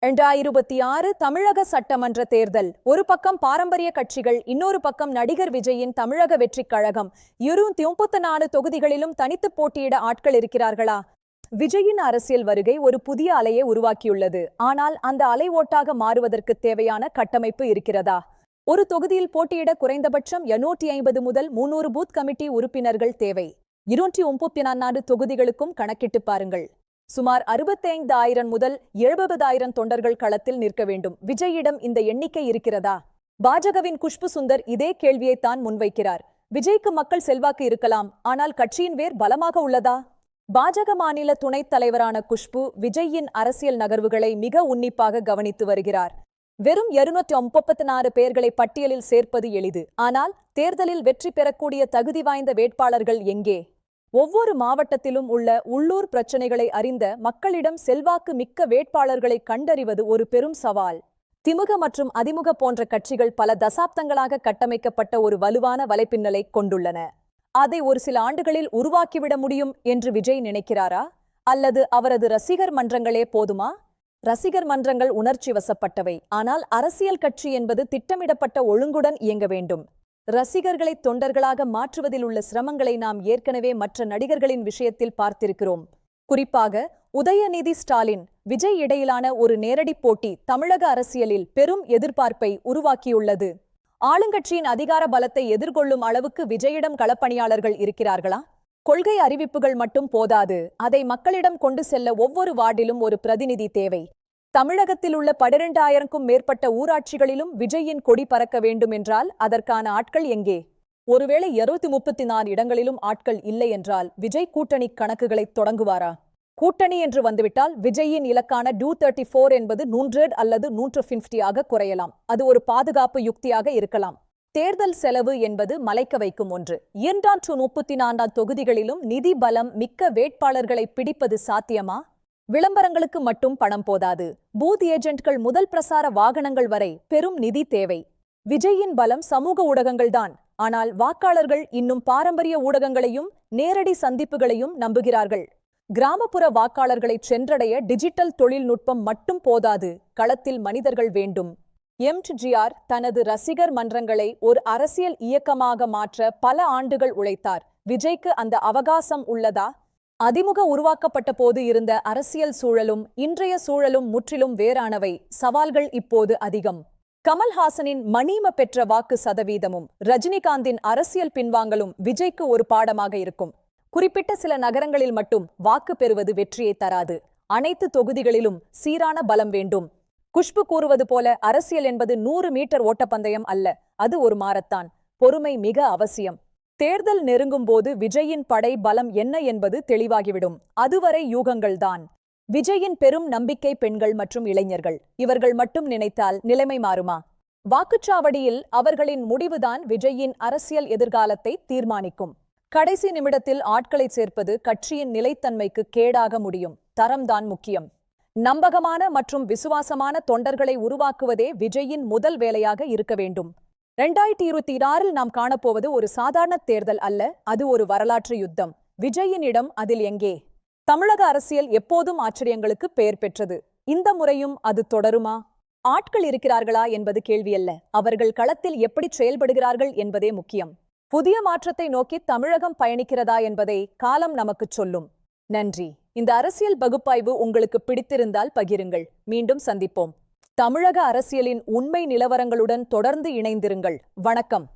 2026 தமிழக சட்டமன்ற தேர்தல். ஒரு பக்கம் பாரம்பரிய கட்சிகள், இன்னொரு பக்கம் நடிகர் விஜயின் தமிழக வெற்றிக் கழகம். 234 தொகுதிகளிலும் தனித்து போட்டியிட ஆட்கள் இருக்கிறார்களா? விஜயின் அரசியல் வருகை ஒரு புதிய அலையை உருவாக்கியுள்ளது. ஆனால் அந்த அலை ஓட்டாக மாறுவதற்கு தேவையான கட்டமைப்பு இருக்கிறதா? ஒரு தொகுதியில் போட்டியிட குறைந்தபட்சம் 250 முதல் 300 பூத் கமிட்டி உறுப்பினர்கள் தேவை. 234 தொகுதிகளுக்கும் கணக்கிட்டு பாருங்கள். சுமார் 65,000 முதல் 70,000 தொண்டர்கள் களத்தில் நிற்க வேண்டும். விஜயிடம் இந்த எண்ணிக்கை இருக்கிறதா? பாஜகவின் குஷ்பு சுந்தர் இதே கேள்வியைத்தான் முன்வைக்கிறார். விஜய்க்கு மக்கள் செல்வாக்கு இருக்கலாம், ஆனால் கட்சியின் வேர் பலமாக உள்ளதா? பாஜக மாநில துணைத் தலைவரான குஷ்பு விஜயின் அரசியல் நகர்வுகளை மிக உன்னிப்பாக கவனித்து வருகிறார். வெறும் 234 பேர்களை பட்டியலில் சேர்ப்பது எளிது. ஆனால் தேர்தலில் வெற்றி பெறக்கூடிய தகுதி வாய்ந்த வேட்பாளர்கள் எங்கே? ஒவ்வொரு மாவட்டத்திலும் உள்ள உள்ளூர் பிரச்சனைகளை அறிந்த மக்களிடம் செல்வாக்கு மிக்க வேட்பாளர்களை கண்டறிவது ஒரு பெரும் சவால். திமுக மற்றும் அதிமுக போன்ற கட்சிகள் பல தசாப்தங்களாக கட்டமைக்கப்பட்ட ஒரு வலுவான வலைப்பின்னலை கொண்டுள்ளன. அதை ஒரு சில ஆண்டுகளில் உருவாக்கிவிட முடியும் என்று விஜய் நினைக்கிறாரா? அல்லது அவரது ரசிகர் மன்றங்களே போதுமா? ரசிகர் மன்றங்கள் உணர்ச்சி வசப்பட்டவை. ஆனால் அரசியல் கட்சி என்பது திட்டமிடப்பட்ட ஒழுங்குடன் இயங்க வேண்டும். ரசிகர்களை தொண்டர்களாக மாற்றுவதில் உள்ள சிரமங்களை நாம் ஏற்கனவே மற்ற நடிகர்களின் விஷயத்தில் பார்த்திருக்கிறோம். குறிப்பாக உதயநிதி ஸ்டாலின் விஜய் இடையிலான ஒரு நேரடி போட்டி தமிழக அரசியலில் பெரும் எதிர்பார்ப்பை உருவாக்கியுள்ளது. ஆளுங்கட்சியின் அதிகார பலத்தை எதிர்கொள்ளும் அளவுக்கு விஜயிடம் களப்பணியாளர்கள் இருக்கிறார்களா? கொள்கை அறிவிப்புகள் மட்டும் போதாது, அதை மக்களிடம் கொண்டு செல்ல ஒவ்வொரு வார்டிலும் ஒரு பிரதிநிதி தேவை. தமிழகத்தில் உள்ள 12,000க்கும் மேற்பட்ட ஊராட்சிகளிலும் விஜயின் கொடி பறக்க வேண்டும் என்றால் அதற்கான ஆட்கள் எங்கே? ஒருவேளை 234 இடங்களிலும் ஆட்கள் இல்லை என்றால் விஜய் கூட்டணி கணக்குகளை தொடங்குவாரா? கூட்டணி என்று வந்துவிட்டால் விஜயின் இலக்கான 234 என்பது 100 அல்லது 150 ஆக குறையலாம். அது ஒரு பாதுகாப்பு யுக்தியாக இருக்கலாம். தேர்தல் செலவு என்பது மலைக்க வைக்கும் ஒன்று. 234 தொகுதிகளிலும் நிதி பலம் மிக்க வேட்பாளர்களை பிடிப்பது சாத்தியமா? விளம்பரங்களுக்கு மட்டும் பணம் போதாது. பூத் ஏஜென்ட்கள் முதல் பிரசார வாகனங்கள் வரை பெரும் நிதி தேவை. விஜயின் பலம் சமூக ஊடகங்கள்தான். ஆனால் வாக்காளர்கள் இன்னும் பாரம்பரிய ஊடகங்களையும் நேரடி சந்திப்புகளையும் நம்புகிறார்கள். கிராமப்புற வாக்காளர்களை சென்றடைய டிஜிட்டல் தொழில்நுட்பம் மட்டும் போதாது, களத்தில் மனிதர்கள் வேண்டும். எம்ஜிஆர் தனது ரசிகர் மன்றங்களை ஒரு அரசியல் இயக்கமாக மாற்ற பல ஆண்டுகள் உழைத்தார். விஜய்க்கு அந்த அவகாசம் உள்ளதா? அதிமுக உருவாக்கப்பட்ட போது இருந்த அரசியல் சூழலும் இன்றைய சூழலும் முற்றிலும் வேறானவை. சவால்கள் இப்போது அதிகம். கமல்ஹாசனின் மணீம பெற்ற வாக்கு சதவீதமும் ரஜினிகாந்தின் அரசியல் பின்வாங்கலும் விஜய்க்கு ஒரு பாடமாக இருக்கும். குறிப்பிட்ட சில நகரங்களில் மட்டும் வாக்கு பெறுவது வெற்றியை தராது. அனைத்து தொகுதிகளிலும் சீரான பலம் வேண்டும். குஷ்பு கூறுவது போல அரசியல் என்பது 100 மீட்டர் ஓட்டப்பந்தயம் அல்ல, அது ஒரு மாரத்தான். பொறுமை மிக அவசியம். தேர்தல் நெருங்கும் போது விஜயின் படை பலம் என்ன என்பது தெளிவாகிவிடும். அதுவரை யூகங்கள்தான். விஜயின் பெரும் நம்பிக்கை பெண்கள் மற்றும் இளைஞர்கள். இவர்கள் மட்டும் நினைத்தால் நிலைமை மாறுமா? வாக்குச்சாவடியில் அவர்களின் முடிவுதான் விஜயின் அரசியல் எதிர்காலத்தை தீர்மானிக்கும். கடைசி நிமிடத்தில் ஆட்களை சேர்ப்பது கட்சியின் நிலைத்தன்மைக்கு கேடாக முடியும். தரம்தான் முக்கியம். நம்பகமான மற்றும் விசுவாசமான தொண்டர்களை உருவாக்குவதே விஜயின் முதல் வேலையாக இருக்க வேண்டும். 2026 நாம் காணப்போவது ஒரு சாதாரண தேர்தல் அல்ல, அது ஒரு வரலாற்று யுத்தம். விஜயின் இடம் அதில் எங்கே? தமிழக அரசியல் எப்போதும் ஆச்சரியங்களுக்கு பெயர் பெற்றது. இந்த முறையும் அது தொடருமா? ஆட்கள் இருக்கிறார்களா என்பது கேள்வியல்ல, அவர்கள் களத்தில் எப்படி செயல்படுகிறார்கள் என்பதே முக்கியம். புதிய மாற்றத்தை நோக்கி தமிழகம் பயணிக்கிறதா என்பதை காலம் நமக்கு சொல்லும். நன்றி. இந்த அரசியல் பகுப்பாய்வு உங்களுக்கு பிடித்திருந்தால் பகிருங்கள். மீண்டும் சந்திப்போம். தமிழக அரசியலின் உண்மை நிலவரங்களுடன் தொடர்ந்து இணைந்திருங்கள். வணக்கம்.